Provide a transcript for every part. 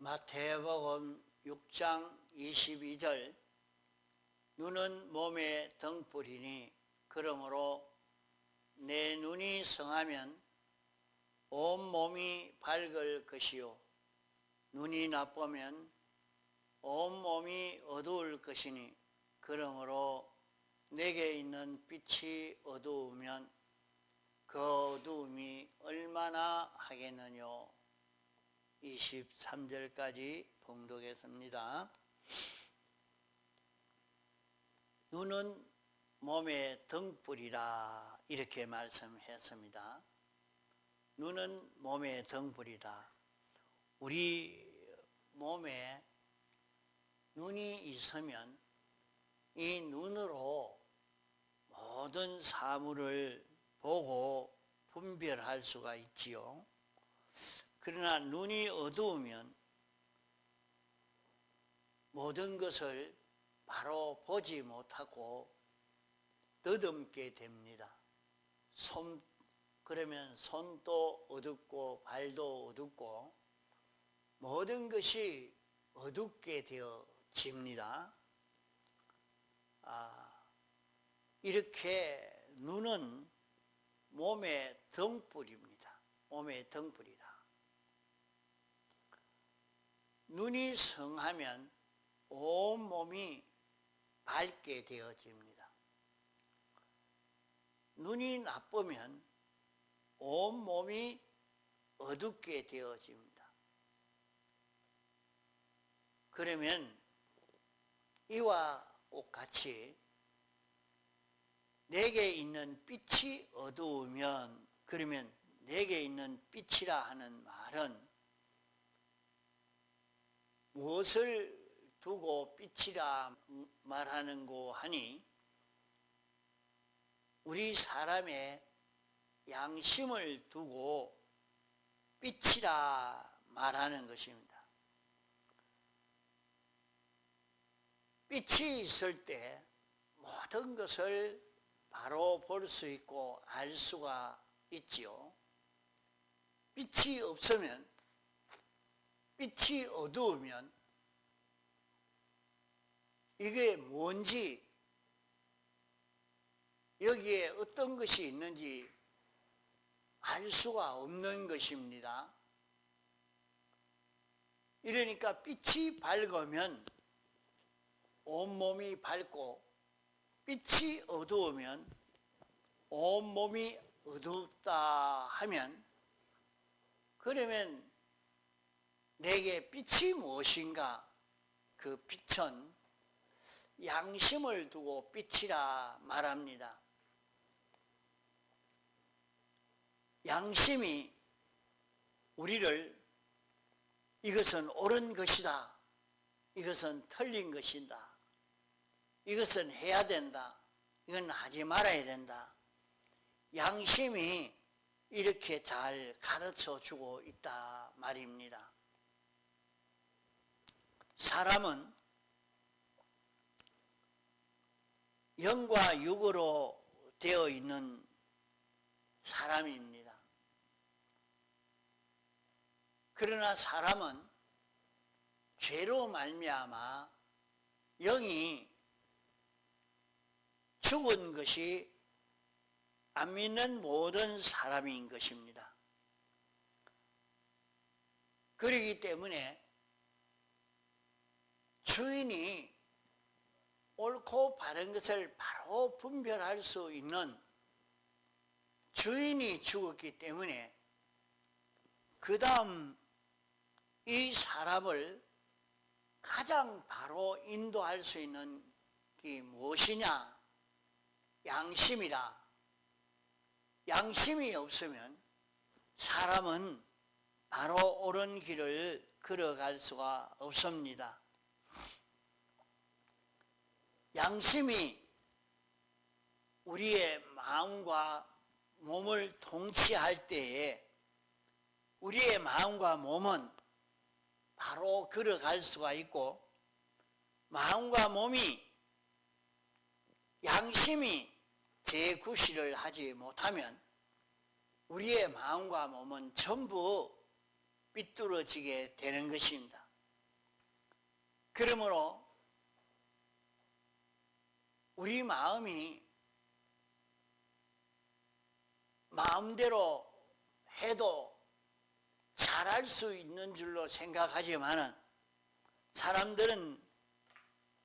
마태복음 6장 22절 눈은 몸의 등불이니 그러므로 내 눈이 성하면 온몸이 밝을 것이요 눈이 나쁘면 온몸이 어두울 것이니 그러므로 내게 있는 빛이 어두우면 그 어두움이 얼마나 하겠느냐. 23절까지 봉독했습니다. 눈은 몸의 등불이라 이렇게 말씀했습니다. 눈은 몸의 등불이다. 우리 몸에 눈이 있으면 이 눈으로 모든 사물을 보고 분별할 수가 있지요. 그러나 눈이 어두우면 모든 것을 바로 보지 못하고 더듬게 됩니다. 그러면 손도 어둡고 발도 어둡고 모든 것이 어둡게 되어집니다. 이렇게 눈은 몸의 등불입니다. 몸의 등불이다. 눈이 성하면 온몸이 밝게 되어집니다. 눈이 나쁘면 온몸이 어둡게 되어집니다. 그러면 이와 똑같이 내게 있는 빛이 어두우면, 그러면 내게 있는 빛이라 하는 말은 무엇을 두고 빛이라 말하는고 하니 우리 사람의 양심을 두고 빛이라 말하는 것입니다. 빛이 있을 때 모든 것을 바로 볼 수 있고 알 수가 있지요. 빛이 없으면, 빛이 어두우면 이게 뭔지, 여기에 어떤 것이 있는지 알 수가 없는 것입니다. 이러니까 빛이 밝으면 온몸이 밝고 빛이 어두우면 온몸이 어둡다 하면, 그러면 내게 빛이 무엇인가? 그 빛은 양심을 두고 빛이라 말합니다. 양심이 우리를 이것은 옳은 것이다, 이것은 틀린 것이다, 이것은 해야 된다, 이건 하지 말아야 된다, 양심이 이렇게 잘 가르쳐 주고 있다 말입니다. 사람은 영과 육으로 되어 있는 사람입니다. 그러나 사람은 죄로 말미암아 영이 죽은 것이 안 믿는 모든 사람인 것입니다. 그렇기 때문에 주인이 옳고 바른 것을 바로 분별할 수 있는 주인이 죽었기 때문에 그 다음 이 사람을 가장 바로 인도할 수 있는 게 무엇이냐? 양심이라. 양심이 없으면 사람은 바로 옳은 길을 걸어갈 수가 없습니다. 양심이 우리의 마음과 몸을 통치할 때에 우리의 마음과 몸은 바로 걸어갈 수가 있고, 마음과 몸이, 양심이 재구실을 하지 못하면 우리의 마음과 몸은 전부 삐뚤어지게 되는 것입니다. 그러므로 우리 마음이 마음대로 해도 잘할 수 있는 줄로 생각하지만은 사람들은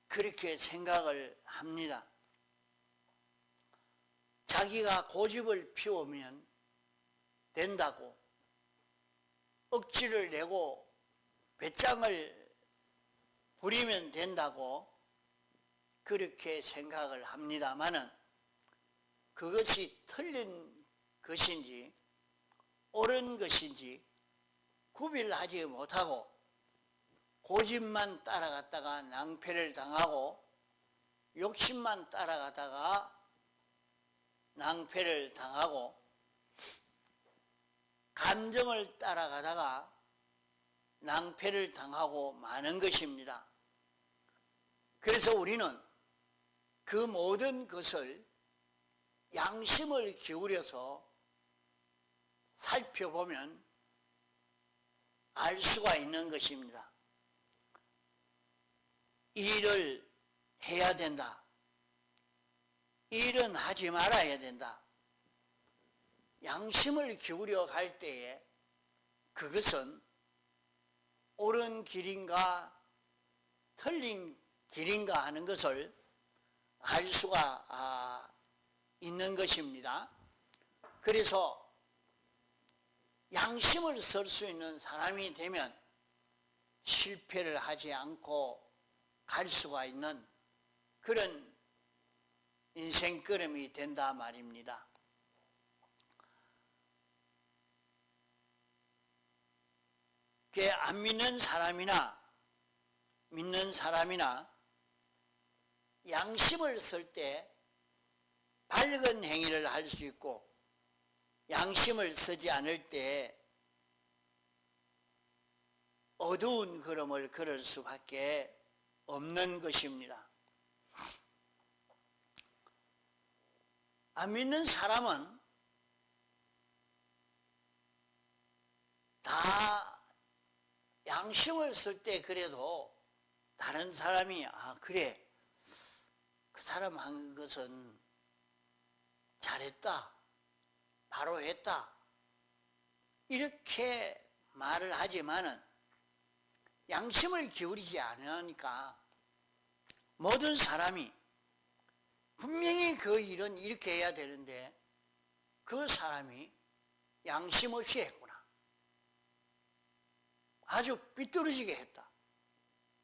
그렇게 생각을 합니다. 자기가 고집을 피우면 된다고, 억지를 내고 배짱을 부리면 된다고 그렇게 생각을 합니다마는 그것이 틀린 것인지 옳은 것인지 구별하지 못하고 고집만 따라갔다가 낭패를 당하고 욕심만 따라가다가 낭패를 당하고 감정을 따라가다가 낭패를 당하고 마는 것입니다. 그래서 우리는 그 모든 것을 양심을 기울여서 살펴보면 알 수가 있는 것입니다. 이 일을 해야 된다. 이 일은 하지 말아야 된다. 양심을 기울여 갈 때에 그것은 옳은 길인가 틀린 길인가 하는 것을 알 수가 있는 것입니다. 그래서 양심을 쓸 수 있는 사람이 되면 실패를 하지 않고 갈 수가 있는 그런 인생걸음이 된다 말입니다. 안 믿는 사람이나 믿는 사람이나 양심을 쓸 때 밝은 행위를 할 수 있고 양심을 쓰지 않을 때 어두운 걸음을 걸을 수밖에 없는 것입니다. 안 믿는 사람은 다 양심을 쓸 때 그래도 다른 사람이 그래 그 사람 한 것은 잘했다 바로 했다 이렇게 말을 하지만은 양심을 기울이지 않으니까 모든 사람이 분명히 그 일은 이렇게 해야 되는데 그 사람이 양심 없이 했구나. 아주 삐뚤어지게 했다.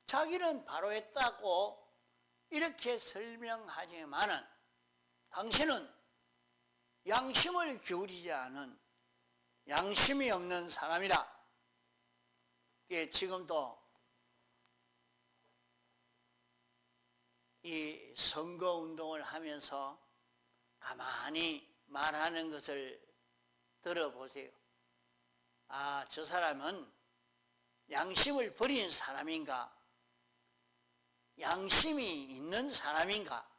자기는 바로 했다고 이렇게 설명하지만은 당신은 양심을 기울이지 않은 양심이 없는 사람이라. 지금도 이 선거운동을 하면서 가만히 말하는 것을 들어보세요. 저 사람은 양심을 버린 사람인가? 양심이 있는 사람인가?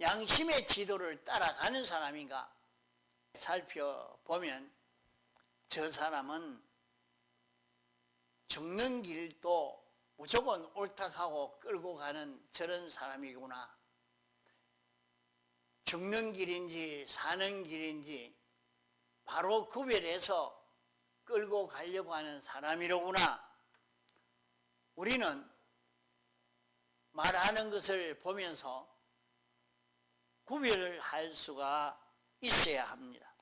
양심의 지도를 따라가는 사람인가? 살펴보면 저 사람은 죽는 길도 무조건 옳다하고 끌고 가는 저런 사람이구나. 죽는 길인지 사는 길인지 바로 구별해서 끌고 가려고 하는 사람이로구나. 우리는 말하는 것을 보면서 구별을 할 수가 있어야 합니다.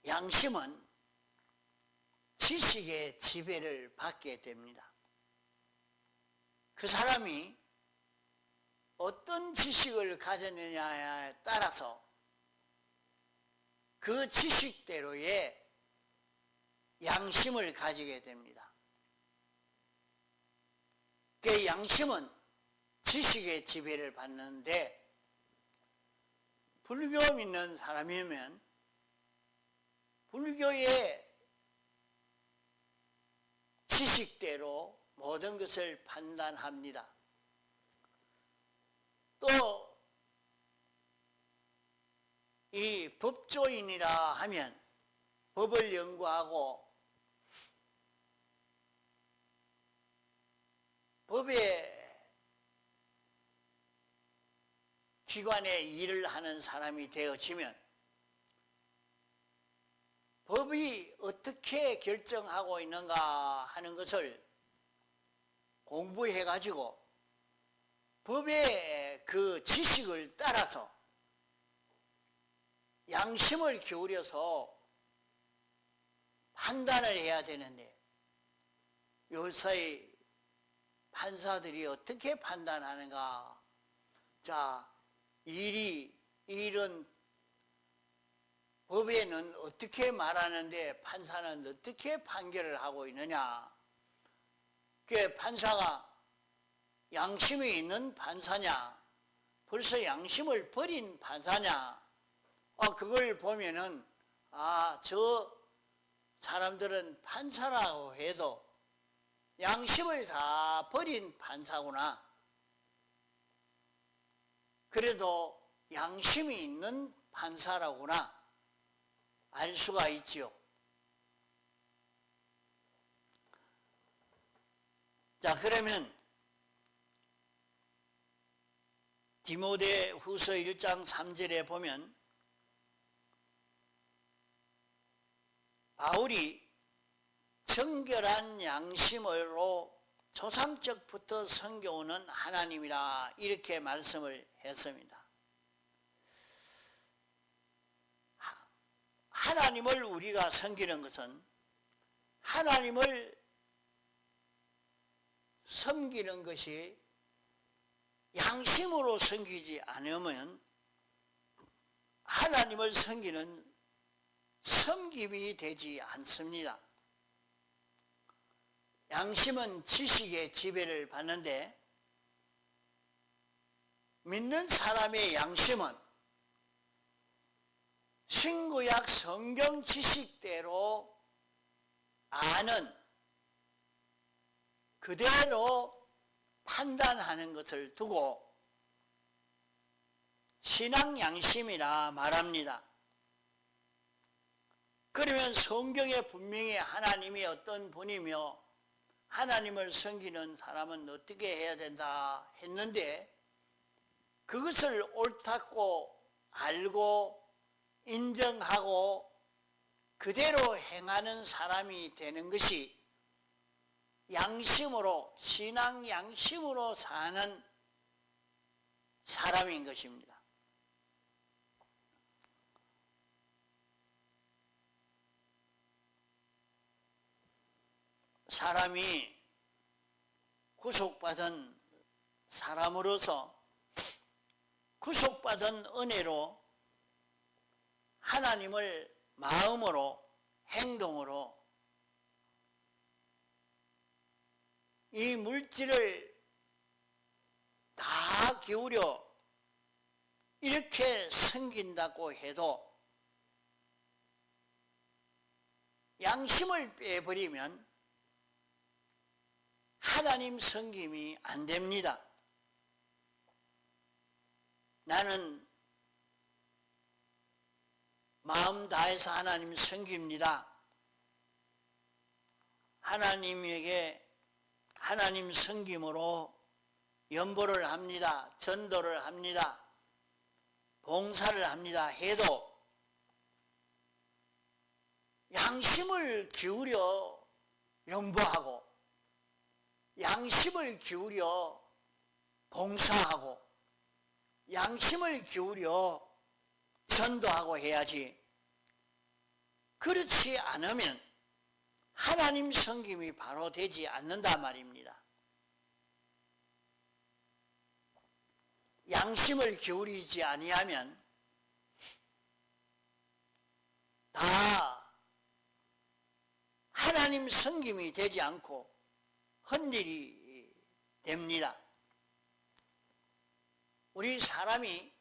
양심은 지식의 지배를 받게 됩니다. 그 사람이 어떤 지식을 가졌느냐에 따라서 그 지식대로의 양심을 가지게 됩니다. 그 양심은 지식의 지배를 받는데 불교 믿는 사람이면 불교의 지식대로 모든 것을 판단합니다. 또 이 법조인이라 하면 법을 연구하고 법의 기관에 일을 하는 사람이 되어지면 법이 어떻게 결정하고 있는가 하는 것을 공부해가지고 법의 그 지식을 따라서 양심을 기울여서 판단을 해야 되는데 요새 판사들이 어떻게 판단하는가? 자, 일은 법에는 어떻게 말하는데 판사는 어떻게 판결을 하고 있느냐? 그 판사가 양심이 있는 판사냐? 벌써 양심을 버린 판사냐? 그걸 보면은 저 사람들은 판사라고 해도 양심을 다 버린 판사구나. 그래도 양심이 있는 판사라구나 알 수가 있지요. 자, 그러면 디모데후서 1장 3절에 보면 바울이 정결한 양심으로 조삼적부터 섬겨오는 하나님이라 이렇게 말씀을 했습니다. 하나님을 우리가 섬기는 것은 하나님을 섬기는 것이 양심으로 섬기지 않으면 하나님을 섬기는 섬김이 되지 않습니다. 양심은 지식의 지배를 받는데 믿는 사람의 양심은 신구약 성경 지식대로 아는 그대로 판단하는 것을 두고 신앙 양심이라 말합니다. 그러면 성경에 분명히 하나님이 어떤 분이며 하나님을 섬기는 사람은 어떻게 해야 된다 했는데 그것을 옳다고 알고 인정하고 그대로 행하는 사람이 되는 것이 양심으로 신앙 양심으로 사는 사람인 것입니다. 사람이 구속받은 사람으로서 구속받은 은혜로 하나님을 마음으로 행동으로 이 물질을 다 기울여 이렇게 섬긴다고 해도 양심을 빼버리면 하나님 섬김이 안 됩니다. 나는 마음 다해서 하나님 섬깁니다. 하나님에게 하나님 섬김으로 연보를 합니다. 전도를 합니다. 봉사를 합니다. 해도 양심을 기울여 연보하고 양심을 기울여 봉사하고 양심을 기울여 전도하고 해야지. 그렇지 않으면 하나님 섬김이 바로 되지 않는단 말입니다. 양심을 기울이지 아니하면 다 하나님 섬김이 되지 않고 헛일이 됩니다. 우리 사람이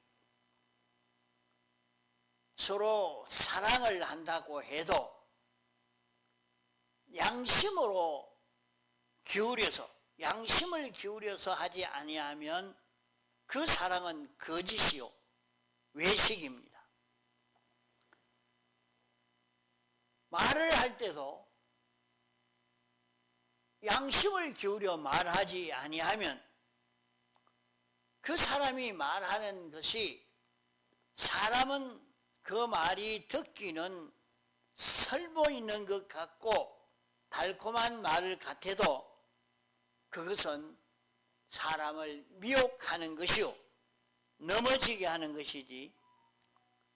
서로 사랑을 한다고 해도 양심으로 기울여서 양심을 기울여서 하지 아니하면 그 사랑은 거짓이요 외식입니다. 말을 할 때도 양심을 기울여 말하지 아니하면 그 사람이 말하는 것이 사람은 그 말이 듣기는 설모 있는 것 같고 달콤한 말 같아도 그것은 사람을 미혹하는 것이요 넘어지게 하는 것이지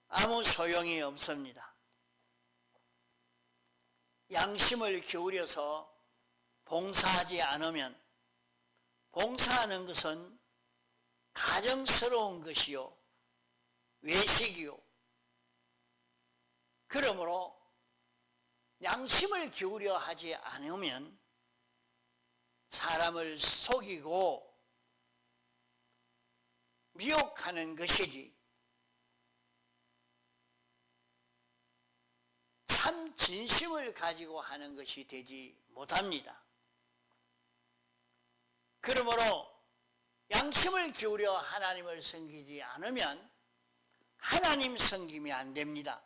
아무 소용이 없습니다. 양심을 기울여서 봉사하지 않으면 봉사하는 것은 가정스러운 것이요 외식이요. 그러므로 양심을 기울여 하지 않으면 사람을 속이고 미혹하는 것이지 참 진심을 가지고 하는 것이 되지 못합니다. 그러므로 양심을 기울여 하나님을 섬기지 않으면 하나님 섬김이 안 됩니다.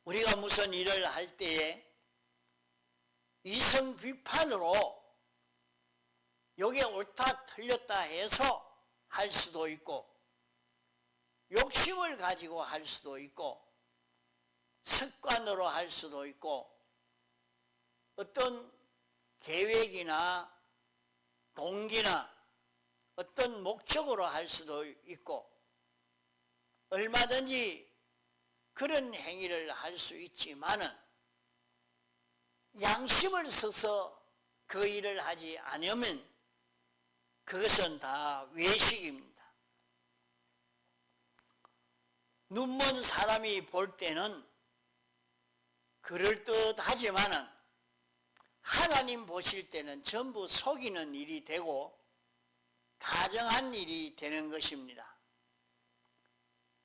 우리가 무슨 일을 할 때에 이성 비판으로 여기에 옳다 틀렸다 해서 할 수도 있고 욕심을 가지고 할 수도 있고 습관으로 할 수도 있고 어떤 계획이나 동기나 어떤 목적으로 할 수도 있고 얼마든지 그런 행위를 할 수 있지만은 양심을 써서 그 일을 하지 않으면 그것은 다 외식입니다. 눈먼 사람이 볼 때는 그럴듯하지만은 하나님 보실 때는 전부 속이는 일이 되고 가정한 일이 되는 것입니다.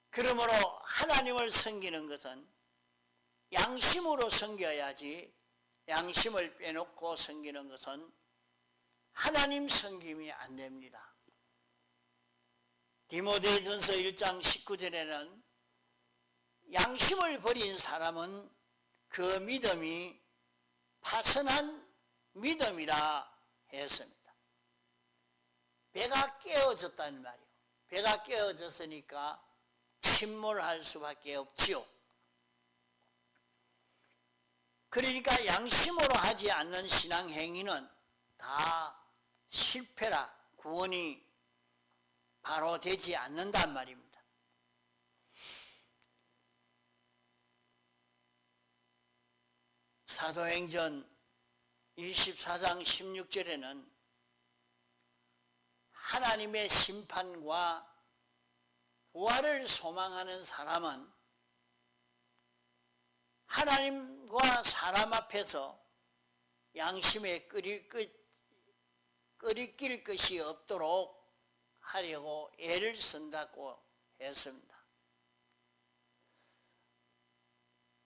그러므로 하나님을 섬기는 것은 양심으로 섬겨야지 양심을 빼놓고 섬기는 것은 하나님 섬김이 안 됩니다. 디모데전서 1장 19절에는 양심을 버린 사람은 그 믿음이 파선한 믿음이라 했습니다. 배가 깨어졌다는 말이에요. 배가 깨어졌으니까 침몰할 수밖에 없지요. 그러니까 양심으로 하지 않는 신앙행위는 다 실패라 구원이 바로 되지 않는단 말입니다. 사도행전 24장 16절에는 하나님의 심판과 부활을 소망하는 사람은 하나님과 사람 앞에서 양심에 끄리낄 것이 없도록 하려고 애를 쓴다고 했습니다.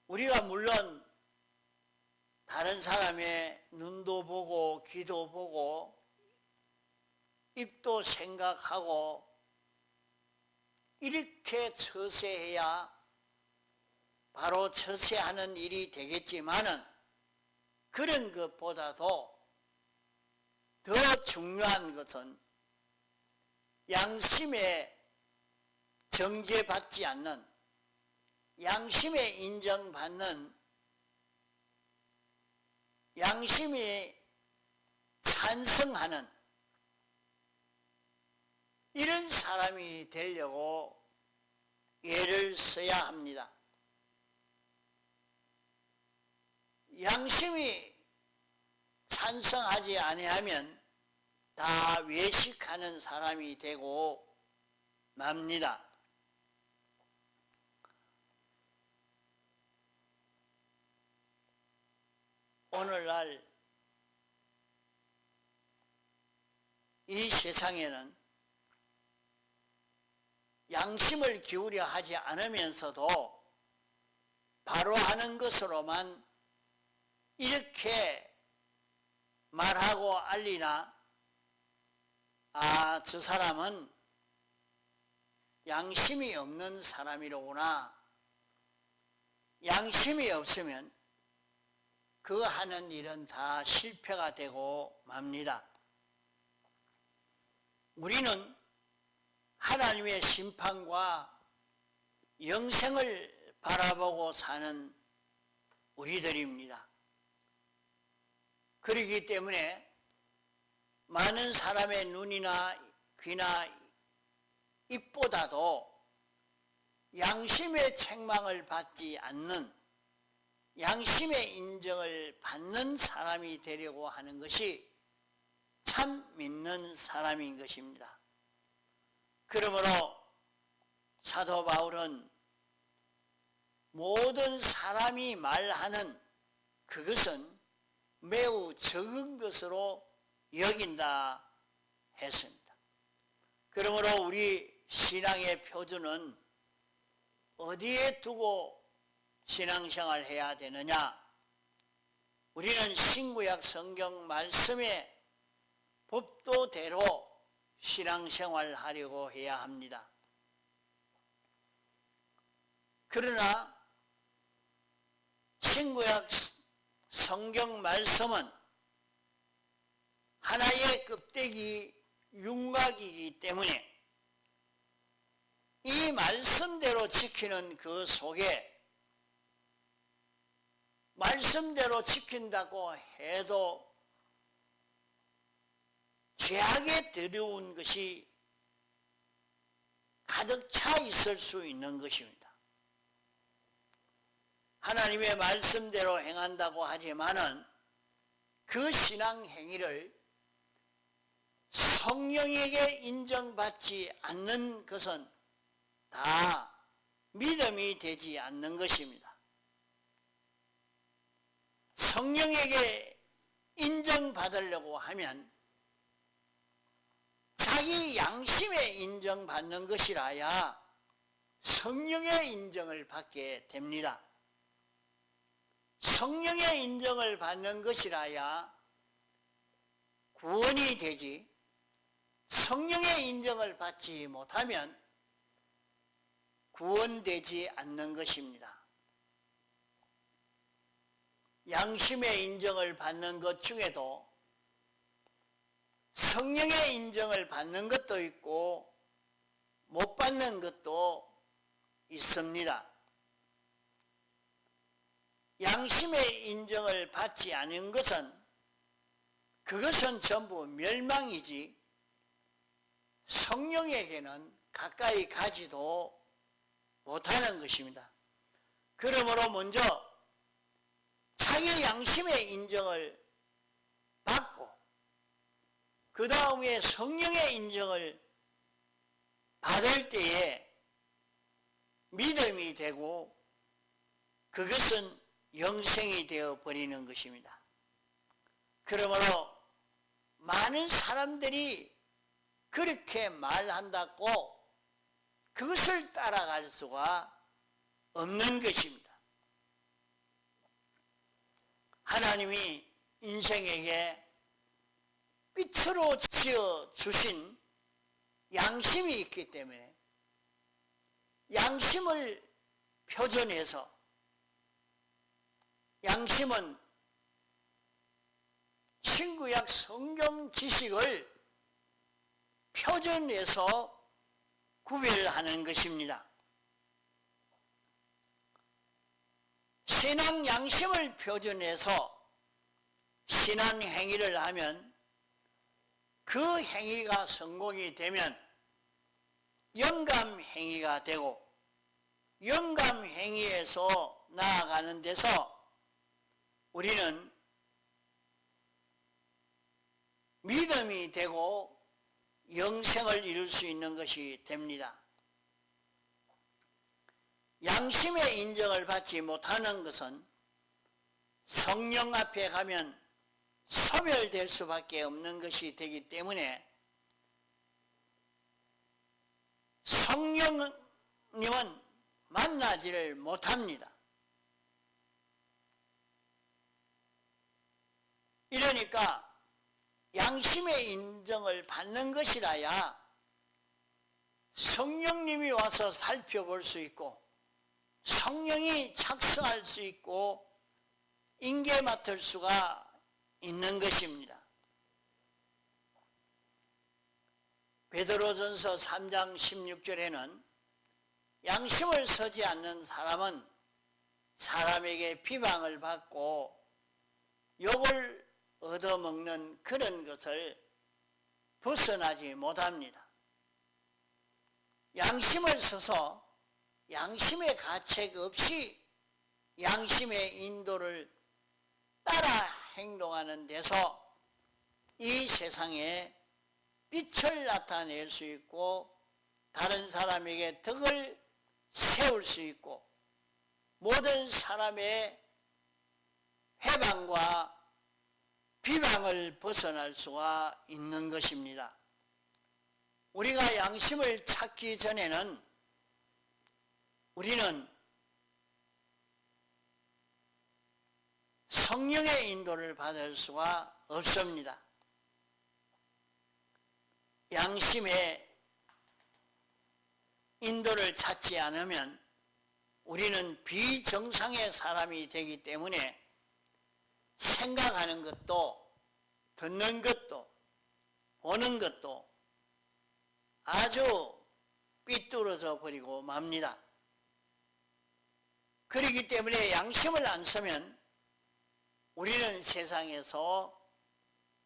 우리가 물론 다른 사람의 눈도 보고 귀도 보고 입도 생각하고 이렇게 처세해야 바로 처세하는 일이 되겠지만은 그런 것보다도 더 중요한 것은 양심에 정죄받지 않는 양심에 인정받는 양심이 찬성하는 이런 사람이 되려고 애를 써야 합니다. 양심이 찬성하지 아니하면 다 외식하는 사람이 되고 맙니다. 오늘날 이 세상에는 양심을 기울여 하지 않으면서도 바로 하는 것으로만 이렇게 말하고 알리나 저 사람은 양심이 없는 사람이로구나 양심이 없으면 그 하는 일은 다 실패가 되고 맙니다. 우리는 하나님의 심판과 영생을 바라보고 사는 우리들입니다. 그렇기 때문에 많은 사람의 눈이나 귀나 입보다도 양심의 책망을 받지 않는, 양심의 인정을 받는 사람이 되려고 하는 것이 참 믿는 사람인 것입니다. 그러므로 사도 바울은 모든 사람이 말하는 그것은 매우 적은 것으로 여긴다 했습니다. 그러므로 우리 신앙의 표준은 어디에 두고 신앙생활을 해야 되느냐? 우리는 신구약 성경 말씀의 법도대로 신앙생활을 하려고 해야 합니다. 그러나 신구약 성경 말씀은 하나의 껍데기 윤곽이기 때문에 이 말씀대로 지키는 그 속에 말씀대로 지킨다고 해도 죄악에 들여온 것이 가득 차 있을 수 있는 것입니다. 하나님의 말씀대로 행한다고 하지만은 그 신앙 행위를 성령에게 인정받지 않는 것은 다 믿음이 되지 않는 것입니다. 성령에게 인정받으려고 하면 자기 양심에 인정받는 것이라야 성령의 인정을 받게 됩니다. 성령의 인정을 받는 것이라야 구원이 되지, 성령의 인정을 받지 못하면 구원되지 않는 것입니다. 양심의 인정을 받는 것 중에도 성령의 인정을 받는 것도 있고 못 받는 것도 있습니다. 양심의 인정을 받지 않은 것은 그것은 전부 멸망이지 성령에게는 가까이 가지도 못하는 것입니다. 그러므로 먼저 자기 양심의 인정을 받고 그 다음에 성령의 인정을 받을 때에 믿음이 되고 그것은 영생이 되어 버리는 것입니다. 그러므로 많은 사람들이 그렇게 말한다고 그것을 따라갈 수가 없는 것입니다. 하나님이 인생에게 빛으로 지어 주신 양심이 있기 때문에 양심을 표준해서, 양심은 신구약 성경 지식을 표준해서 구별하는 것입니다. 신앙 양심을 표준해서 신앙 행위를 하면 그 행위가 성공이 되면 영감 행위가 되고, 영감 행위에서 나아가는 데서 우리는 믿음이 되고 영생을 이룰 수 있는 것이 됩니다. 양심의 인정을 받지 못하는 것은 성령 앞에 가면 소멸될 수밖에 없는 것이 되기 때문에 성령님은 만나지를 못합니다. 이러니까 양심의 인정을 받는 것이라야 성령님이 와서 살펴볼 수 있고 성령이 작성할 수 있고 인계 맡을 수가 있는 것입니다. 베드로전서 3장 16절에는 양심을 서지 않는 사람은 사람에게 비방을 받고 욕을 얻어먹는 그런 것을 벗어나지 못합니다. 양심을 써서 양심의 가책 없이 양심의 인도를 따라 행동하는 데서 이 세상에 빛을 나타낼 수 있고 다른 사람에게 덕을 세울 수 있고 모든 사람의 회방과 비방을 벗어날 수가 있는 것입니다. 우리가 양심을 찾기 전에는 우리는 성령의 인도를 받을 수가 없습니다. 양심의 인도를 찾지 않으면 우리는 비정상의 사람이 되기 때문에 생각하는 것도 듣는 것도 보는 것도 아주 삐뚤어져 버리고 맙니다. 그렇기 때문에 양심을 안 쓰면 우리는 세상에서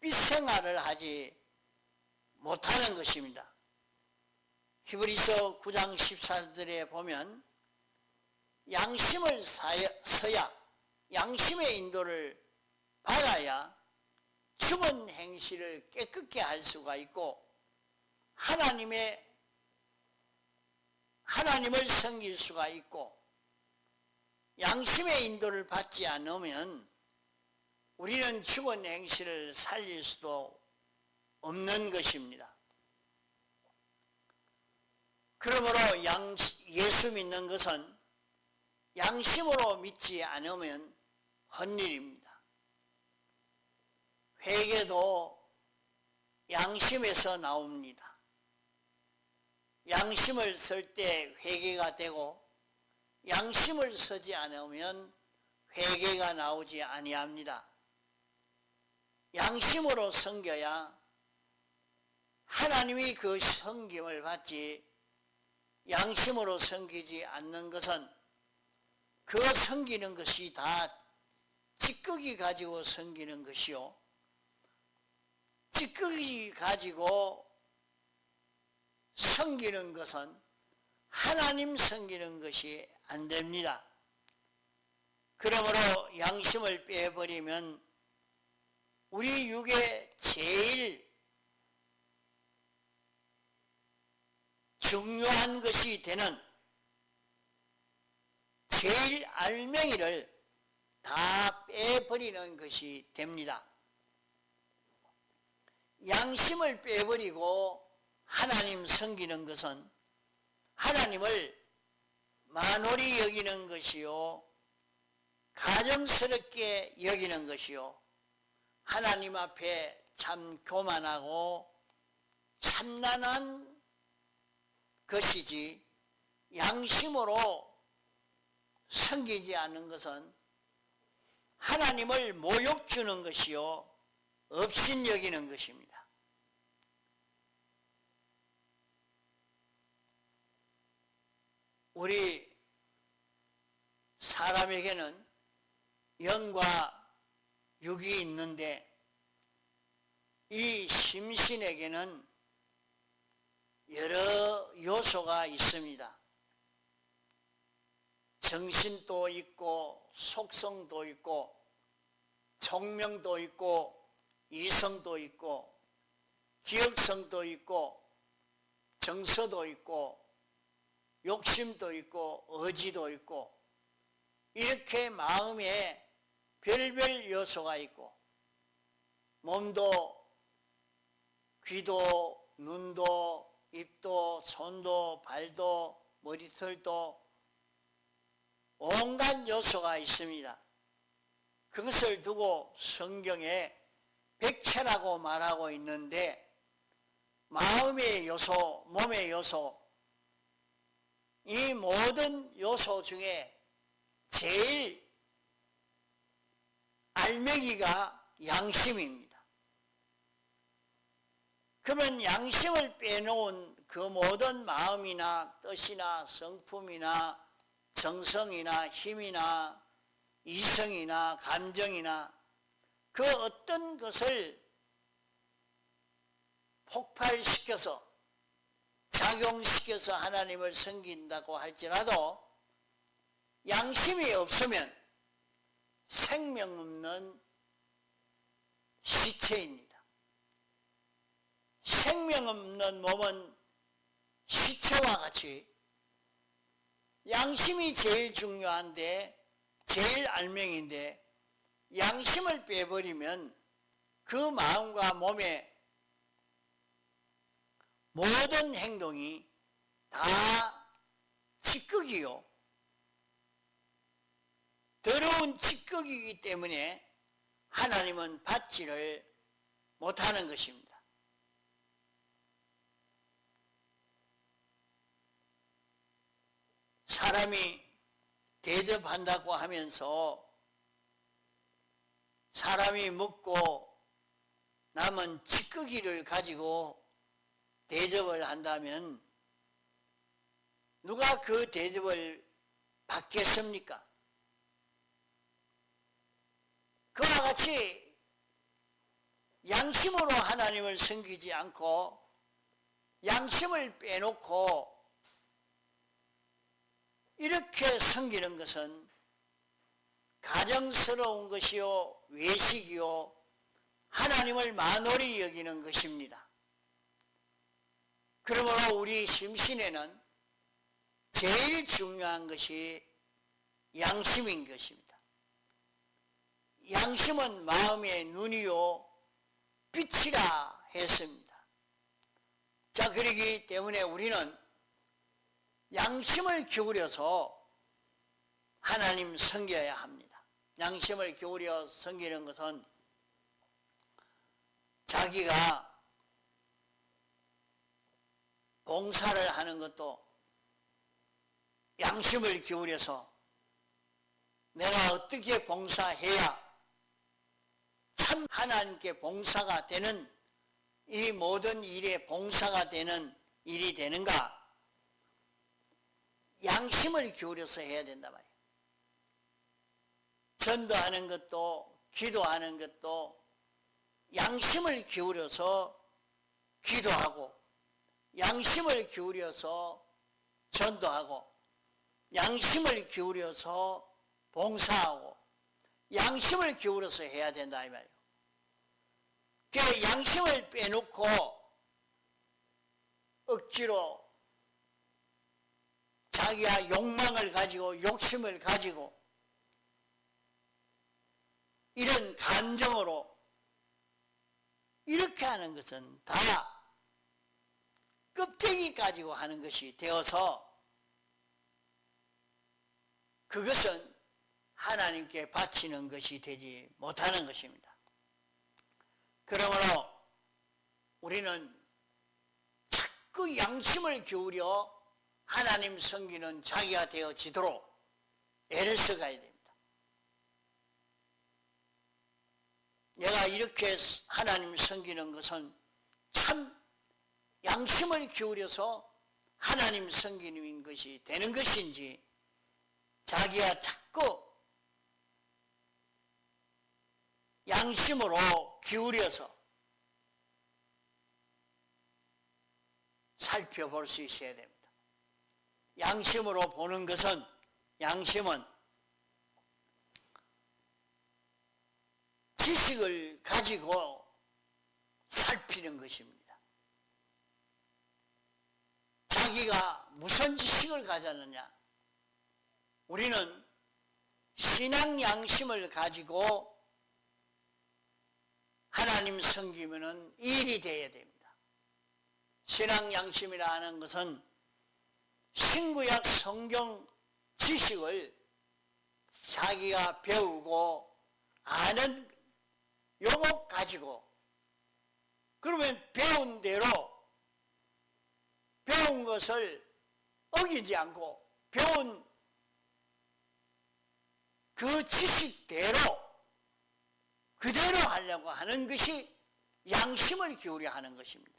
빛생활을 하지 못하는 것입니다. 히브리서 9장 14절에 보면 양심을 써야 양심의 인도를 받아야 죽은 행실을 깨끗게 할 수가 있고 하나님을 섬길 수가 있고 양심의 인도를 받지 않으면 우리는 죽은 행실을 살릴 수도 없는 것입니다. 그러므로 예수 믿는 것은 양심으로 믿지 않으면 헛일입니다. 회개도 양심에서 나옵니다. 양심을 쓸 때 회개가 되고 양심을 쓰지 않으면 회개가 나오지 아니합니다. 양심으로 섬겨야 하나님이 그 섬김을 받지 양심으로 섬기지 않는 것은 그 섬기는 것이 다 찌꺼기 가지고 섬기는 것이요 찌꺼기 가지고 섬기는 것은 하나님 섬기는 것이 안 됩니다. 그러므로 양심을 빼버리면 우리 육에 제일 중요한 것이 되는 제일 알맹이를 다 빼버리는 것이 됩니다. 양심을 빼버리고 하나님 섬기는 것은 하나님을 만홀히 여기는 것이요 가정스럽게 여기는 것이요 하나님 앞에 참 교만하고 참난한 것이지 양심으로 섬기지 않는 것은 하나님을 모욕 주는 것이요 업신 여기는 것입니다. 우리 사람에게는 영과 육이 있는데 이 심신에게는 여러 요소가 있습니다. 정신도 있고 속성도 있고 총명도 있고 이성도 있고 기억성도 있고 정서도 있고 욕심도 있고 의지도 있고 이렇게 마음에 별별 요소가 있고 몸도 귀도 눈도 입도 손도 발도 머리털도 온갖 요소가 있습니다. 그것을 두고 성경에 백체라고 말하고 있는데 마음의 요소, 몸의 요소, 이 모든 요소 중에 제일 알맹이가 양심입니다. 그러면 양심을 빼놓은 그 모든 마음이나 뜻이나 성품이나 정성이나 힘이나 이성이나 감정이나 그 어떤 것을 폭발시켜서 작용시켜서 하나님을 섬긴다고 할지라도 양심이 없으면 생명 없는 시체입니다. 생명 없는 몸은 시체와 같이 양심이 제일 중요한데 제일 알맹인데 양심을 빼버리면 그 마음과 몸의 모든 행동이 다 찌꺼기요. 더러운 찌꺼기이기 때문에 하나님은 받지를 못하는 것입니다. 사람이 대접한다고 하면서 사람이 먹고 남은 찌꺼기를 가지고 대접을 한다면 누가 그 대접을 받겠습니까? 그와 같이 양심으로 하나님을 섬기지 않고 양심을 빼놓고 이렇게 섬기는 것은 가정스러운 것이요 외식이요 하나님을 만홀히 여기는 것입니다. 그러므로 우리 심신에는 제일 중요한 것이 양심인 것입니다. 양심은 마음의 눈이요 빛이라 했습니다. 자, 그러기 때문에 우리는 양심을 기울여서 하나님 섬겨야 합니다. 양심을 기울여 섬기는 것은 자기가 봉사를 하는 것도 양심을 기울여서 내가 어떻게 봉사해야 참 하나님께 봉사가 되는 이 모든 일에 봉사가 되는 일이 되는가? 양심을 기울여서 해야 된단 말이에요. 전도하는 것도 기도하는 것도 양심을 기울여서 기도하고 양심을 기울여서 전도하고 양심을 기울여서 봉사하고 양심을 기울여서 해야 된다 이 말이에요. 그 양심을 빼놓고 억지로 자기가 욕망을 가지고 욕심을 가지고 이런 감정으로 이렇게 하는 것은 다 껍데기 가지고 하는 것이 되어서 그것은 하나님께 바치는 것이 되지 못하는 것입니다. 그러므로 우리는 자꾸 양심을 기울여 하나님 섬기는 자기가 되어지도록 애를 써가야 됩니다. 내가 이렇게 하나님 섬기는 것은 참 양심을 기울여서 하나님 섬기는 것이 되는 것인지 자기가 자꾸 양심으로 기울여서 살펴볼 수 있어야 됩니다. 양심으로 보는 것은 양심은 지식을 가지고 살피는 것입니다. 자기가 무슨 지식을 가졌느냐? 우리는 신앙 양심을 가지고 하나님 섬기면은 일이 돼야 됩니다. 신앙 양심이라 하는 것은 신구약 성경 지식을 자기가 배우고 아는 요것 가지고 그러면 배운 대로 배운 것을 어기지 않고 배운 그 지식대로 그대로 하려고 하는 것이 양심을 기울여 하는 것입니다.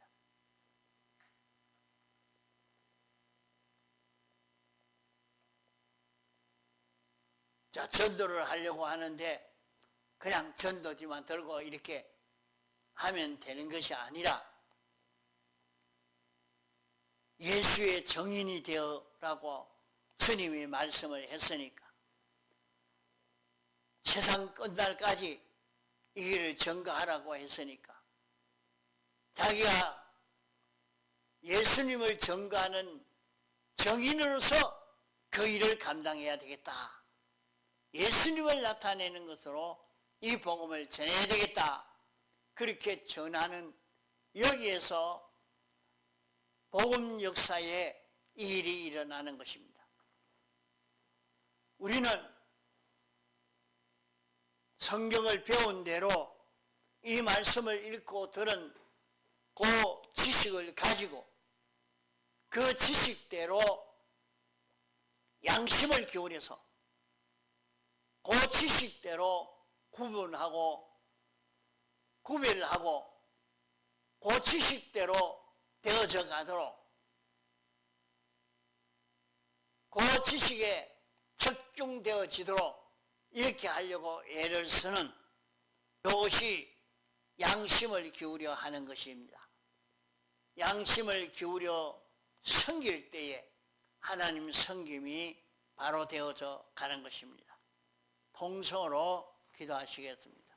자, 전도를 하려고 하는데 그냥 전도지만 들고 이렇게 하면 되는 것이 아니라 예수의 증인이 되어라고 주님이 말씀을 했으니까 세상 끝날까지 이 길을 증거하라고 했으니까 자기가 예수님을 증거하는 증인으로서 그 일을 감당해야 되겠다. 예수님을 나타내는 것으로 이 복음을 전해야 되겠다. 그렇게 전하는 여기에서 복음 역사에 이 일이 일어나는 것입니다. 우리는 성경을 배운 대로 이 말씀을 읽고 들은 그 지식을 가지고 그 지식대로 양심을 기울여서 그 지식대로 구별하고 그 지식대로 되어져 가도록 그 지식에 적중되어지도록 이렇게 하려고 애를 쓰는 이것이 양심을 기울여 하는 것입니다. 양심을 기울여 섬길 때에 하나님 섬김이 바로 되어져 가는 것입니다. 통성으로 기도하시겠습니다.